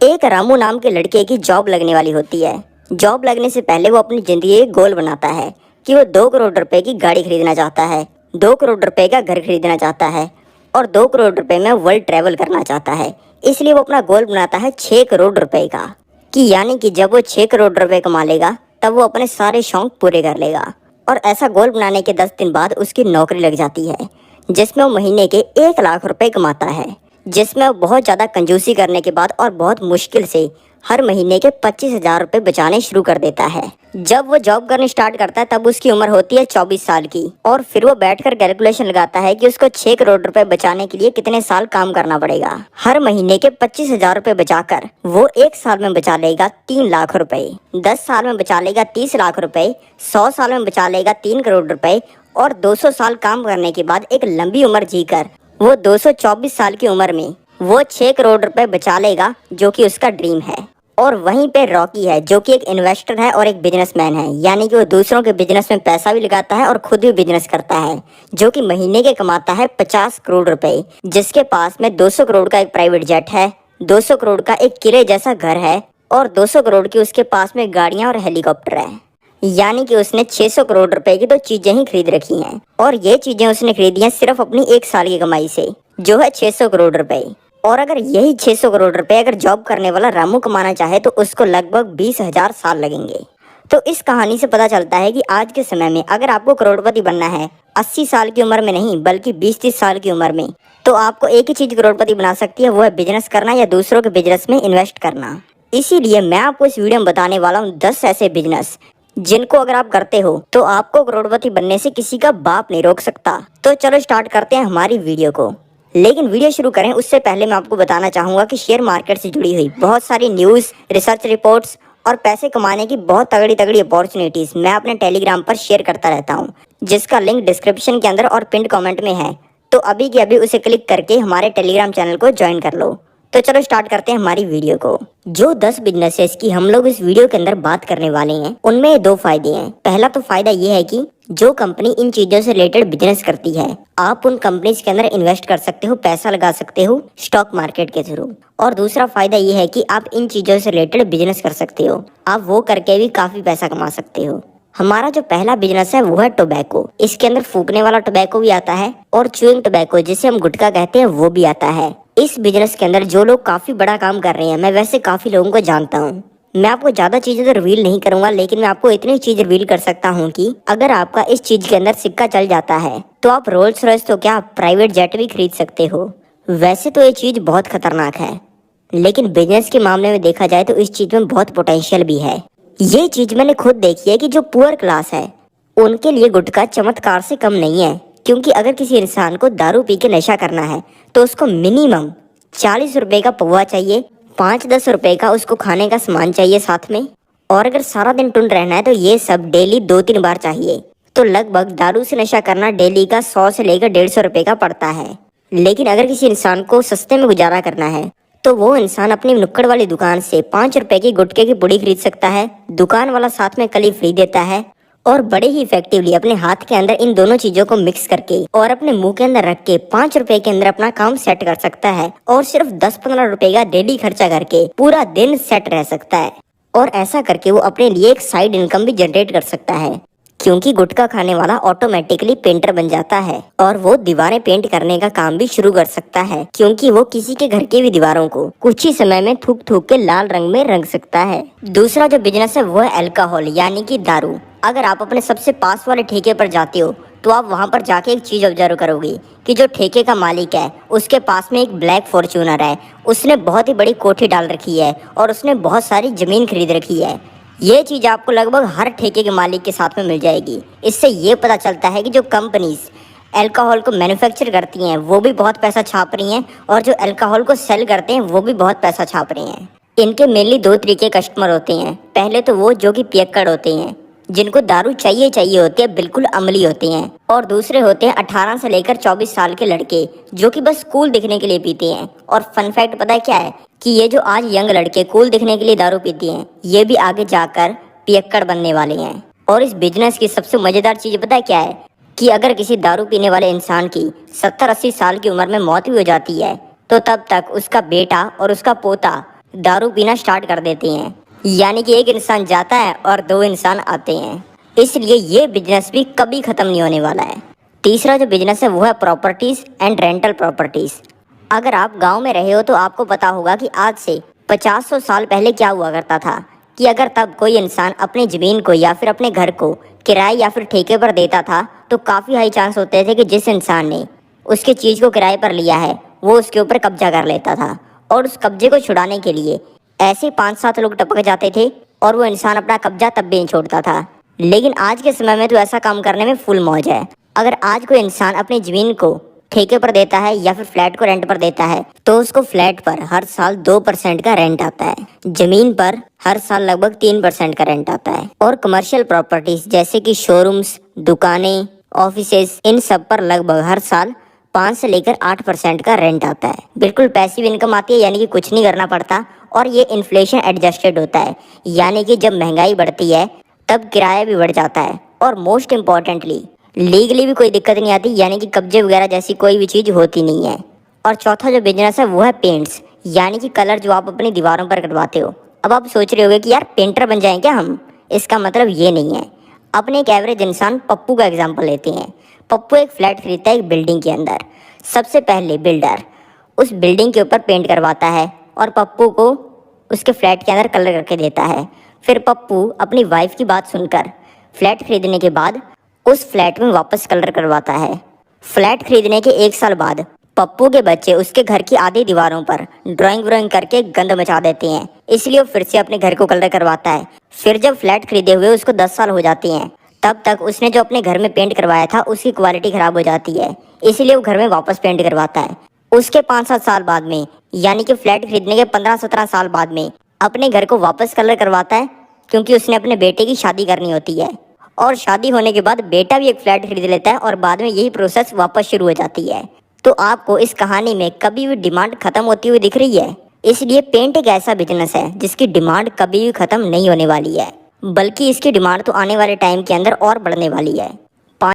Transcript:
एक रामू नाम के लड़के की जॉब लगने वाली होती है। जॉब लगने से पहले वो अपनी जिंदगी एक गोल बनाता है कि वो 2 करोड़ रुपए की गाड़ी खरीदना चाहता है, 2 करोड़ रुपए का घर खरीदना चाहता है और 2 करोड़ रुपए में वर्ल्ड ट्रैवल करना चाहता है। इसलिए वो अपना गोल बनाता है 6 करोड़ रुपए का, कि यानी कि जब वो 6 करोड़ रुपए कमा लेगा तब वो अपने सारे शौक पूरे कर लेगा। और ऐसा गोल बनाने के 10 दिन बाद उसकी नौकरी लग जाती है, जिसमें वो महीने के 1 लाख रुपए कमाता है, जिसमें वो बहुत ज़्यादा कंजूसी करने के बाद और बहुत मुश्किल से हर महीने के 25,000 रुपए बचाने शुरू कर देता है। जब वो जॉब करनी स्टार्ट करता है तब उसकी उम्र होती है 24 साल की और फिर वो बैठकर कैलकुलेशन लगाता है कि उसको 6 करोड़ रुपए बचाने के लिए कितने साल काम करना पड़ेगा। हर महीने के 25,000 रुपए बचाकर वो 1 साल में बचा लेगा 3 लाख रुपए, 10 साल में बचा लेगा 30 लाख रुपए, 100 साल में बचा लेगा 3 करोड़ रुपए और 200 साल काम करने के बाद एक लंबी उम्र जीकर वो 224 साल की उम्र में वो 6 करोड़ रुपए बचा लेगा, जो कि उसका ड्रीम है। और वहीं पे रॉकी है, जो कि एक इन्वेस्टर है और एक बिजनेसमैन है, यानी कि वो दूसरों के बिजनेस में पैसा भी लगाता है और खुद भी बिजनेस करता है, जो कि महीने के कमाता है 50 करोड़ रुपए, जिसके पास में 200 करोड़ का एक प्राइवेट जेट है, 200 करोड़ का एक किले जैसा घर है और 200 करोड़ की उसके पास में गाड़ियां और हेलीकॉप्टर है। यानी कि उसने 600 करोड़ रुपए की तो चीजें ही खरीद रखी हैं और ये चीजें उसने खरीदी हैं सिर्फ अपनी 1 साल की कमाई से, जो है 600 करोड़ रुपए। और अगर यही 600 करोड़ रुपए अगर जॉब करने वाला रामू कमाना चाहे तो उसको लगभग 20,000 साल लगेंगे। तो इस कहानी से पता चलता है कि आज के समय में अगर आपको करोड़पति बनना है 80 साल की उम्र में नहीं बल्कि 20-30 साल की उम्र में, तो आपको एक ही चीज करोड़पति बना सकती है, वो है बिजनेस करना या दूसरों के बिजनेस में इन्वेस्ट करना। इसीलिए मैं आपको इस वीडियो में बताने वाला हूँ 10 ऐसे बिजनेस जिनको अगर आप करते हो तो आपको करोड़पति बनने से किसी का बाप नहीं रोक सकता। तो चलो स्टार्ट करते हैं हमारी वीडियो को। लेकिन वीडियो शुरू करें उससे पहले मैं आपको बताना चाहूँगा कि शेयर मार्केट से जुड़ी हुई बहुत सारी न्यूज़, रिसर्च रिपोर्ट्स और पैसे कमाने की बहुत तगड़ी तगड़ी अपॉर्चुनिटीज़ मैं अपने टेलीग्राम पर शेयर करता रहता हूँ, जिसका लिंक डिस्क्रिप्शन के अंदर और पिन कमेंट में है। तो अभी के अभी उसे क्लिक करके हमारे टेलीग्राम चैनल को ज्वाइन कर लो। तो चलो स्टार्ट करते हैं हमारी वीडियो को। जो 10 बिजनेसेस की हम लोग इस वीडियो के अंदर बात करने वाले हैं उनमें 2 फायदे हैं। पहला तो फायदा ये है कि जो कंपनी इन चीजों से रिलेटेड बिजनेस करती है आप उन कंपनीज के अंदर इन्वेस्ट कर सकते हो, पैसा लगा सकते हो स्टॉक मार्केट के थ्रू। और दूसरा फायदा ये है कि आप इन चीजों से रिलेटेड बिजनेस कर सकते हो, आप वो करके भी काफी पैसा कमा सकते हो। हमारा जो पहला बिजनेस है वो है टोबैको। इसके अंदर फूकने वाला टोबैको भी आता है और च्यूइंग टोबैको जिसे हम गुटखा कहते हैं वो भी आता है। इस बिजनेस के अंदर जो लोग काफी बड़ा काम कर रहे हैं, मैं वैसे काफी लोगों को जानता हूँ। मैं आपको ज्यादा चीजें तो रिवील नहीं करूंगा, लेकिन मैं आपको इतनी चीज रिवील कर सकता हूँ कि अगर आपका इस चीज के अंदर सिक्का चल जाता है तो आप रोल्स रॉयस तो क्या प्राइवेट जेट भी खरीद सकते हो। वैसे तो ये चीज बहुत खतरनाक है, लेकिन बिजनेस के मामले में देखा जाए तो इस चीज में बहुत पोटेंशियल भी है। ये चीज मैंने खुद देखी है कि जो पुअर क्लास है उनके लिए गुटखा चमत्कार से कम नहीं है, क्योंकि अगर किसी इंसान को दारू पी के नशा करना है तो उसको मिनिमम 40 रुपए का पौवा चाहिए, 5-10 रुपए का उसको खाने का सामान चाहिए साथ में, और अगर सारा दिन टुन रहना है तो ये सब डेली 2-3 बार चाहिए। तो लगभग दारू से नशा करना डेली का 100 से लेकर 150 रुपए का पड़ता है। लेकिन अगर किसी इंसान को सस्ते में गुजारा करना है तो वो इंसान अपनी नुक्कड़ वाली दुकान से 5 रुपए की गुटखे की पुड़ी खरीद सकता है, दुकान वाला साथ में कली फ्री देता है और बड़े ही इफेक्टिवली अपने हाथ के अंदर इन दोनों चीजों को मिक्स करके और अपने मुंह के अंदर रख के 5 रुपए के अंदर अपना काम सेट कर सकता है और सिर्फ 10-15 रुपए का डेली खर्चा करके पूरा दिन सेट रह सकता है। और ऐसा करके वो अपने लिए एक साइड इनकम भी जनरेट कर सकता है, क्योंकि गुटखा खाने वाला ऑटोमेटिकली पेंटर बन जाता है और वो दीवारें पेंट करने का काम भी शुरू कर सकता है, क्योंकि वो किसी के घर की भी दीवारों को कुछ ही समय में थूक थूक के लाल रंग में रंग सकता है। दूसरा जो बिजनेस है वो है अल्कोहल यानी कि दारू। अगर आप अपने सबसे पास वाले ठेके पर जाते हो तो आप वहां पर जाके एक चीज ऑब्जर्व करोगे कि जो ठेके का मालिक है उसके पास में एक ब्लैक फॉर्च्यूनर है, उसने बहुत ही बड़ी कोठी डाल रखी है और उसने बहुत सारी जमीन खरीद रखी है। ये चीज़ आपको लगभग हर ठेके के मालिक के साथ में मिल जाएगी। इससे ये पता चलता है कि जो कंपनीज अल्कोहल को मैन्युफैक्चर करती हैं वो भी बहुत पैसा छाप रही हैं और जो अल्कोहल को सेल करते हैं वो भी बहुत पैसा छाप रही हैं। इनके मेनली 2 तरीके कस्टमर होते हैं। पहले तो वो जो कि पियक्कड़ होते हैं, जिनको दारू चाहिए होती है, बिल्कुल अमली होते हैं, और दूसरे होते हैं 18 से लेकर 24 साल के लड़के जो कि बस कूल दिखने के लिए पीते हैं। और फन फैक्ट पता है क्या है कि ये जो आज यंग लड़के कूल दिखने के लिए दारू पीते हैं ये भी आगे जाकर पियक्कड़ बनने वाले हैं। और इस बिजनेस की सबसे मजेदार चीज पता है क्या है कि अगर किसी दारू पीने वाले इंसान की 70-80 साल की उम्र में मौत भी हो जाती है तो तब तक उसका बेटा और उसका पोता दारू पीना स्टार्ट कर देती हैं। यानी कि एक इंसान जाता है और दो इंसान आते हैं। इसलिए ये बिजनेस भी कभी ख़त्म नहीं होने वाला है। तीसरा जो बिजनेस है वो है प्रॉपर्टीज़ एंड रेंटल प्रॉपर्टीज़। अगर आप गांव में रहे हो तो आपको पता होगा कि आज से 50-100 साल पहले क्या हुआ करता था कि अगर तब कोई इंसान अपनी ज़मीन को या फिर अपने घर को किराए या फिर ठेके पर देता था तो काफ़ी हाई चांस होते थे कि जिस इंसान ने उसके चीज़ को किराए पर लिया है वो उसके ऊपर कब्जा कर लेता था। और उस कब्जे को छुड़ाने के लिए ऐसे 5-7 लोग टपक जाते थे और वो इंसान अपना कब्जा तब भी नहीं छोड़ता था। लेकिन आज के समय में तो ऐसा काम करने में फुल मौज है। अगर आज कोई इंसान अपनी ज़मीन को ठेके पर देता है या फिर फ्लैट को रेंट पर देता है तो उसको फ्लैट पर हर साल 2% का रेंट आता है, ज़मीन पर हर साल लगभग 3% का रेंट आता है। और कमर्शियल प्रॉपर्टीज जैसे कि शोरूम्स, दुकानें, ऑफिसेज, इन सब पर लगभग हर साल 5 से लेकर 8% का रेंट आता है। बिल्कुल पैसिव इनकम आती है, यानी कि कुछ नहीं करना पड़ता और ये इन्फ्लेशन एडजस्टेड होता है। यानी कि जब महंगाई बढ़ती है तब किराया भी बढ़ जाता है। और मोस्ट इम्पॉर्टेंटली लीगली भी कोई दिक्कत नहीं आती, यानी कि कब्जे वगैरह जैसी कोई भी चीज़ होती नहीं है। और चौथा जो बिजनेस है वो है पेंट्स, यानी कि कलर जो आप अपनी दीवारों पर करवाते हो। अब आप सोच रहे होगे कि यार पेंटर बन जाएं क्या हम? इसका मतलब ये नहीं है। अपने एक एवरेज इंसान पप्पू का एग्जाम्पल लेते हैं। पप्पू एक फ्लैट खरीदता है एक बिल्डिंग के अंदर। सबसे पहले बिल्डर उस बिल्डिंग के ऊपर पेंट करवाता है और पप्पू को उसके फ्लैट के अंदर कलर करके देता है। फिर पप्पू अपनी वाइफ की बात सुनकर फ्लैट खरीदने के बाद उस फ्लैट में वापस कलर करवाता है। फ्लैट खरीदने के 1 साल बाद पप्पू के बच्चे उसके घर की आधी दीवारों पर ड्राइंग करके गंद मचा देते हैं, इसलिए वो फिर से अपने घर को कलर करवाता है। फिर जब फ्लैट खरीदे हुए उसको 10 साल हो जाते हैं तब तक उसने जो अपने घर में पेंट करवाया था उसकी क्वालिटी ख़राब हो जाती है, इसलिए वो घर में वापस पेंट करवाता है। उसके 5-7 साल बाद में, यानी कि फ्लैट खरीदने के 15-17 साल बाद में अपने घर को वापस कलर करवाता है, क्योंकि उसने अपने बेटे की शादी करनी होती है। और शादी होने के बाद बेटा भी एक फ्लैट खरीद लेता है और बाद में यही प्रोसेस वापस शुरू हो जाती है। तो आपको इस कहानी में कभी भी डिमांड खत्म होती हुई दिख रही है? इसलिए पेंट एक ऐसा बिजनेस है जिसकी डिमांड कभी भी खत्म नहीं होने वाली है, बल्कि इसकी डिमांड तो आने वाले टाइम के अंदर और बढ़ने वाली है।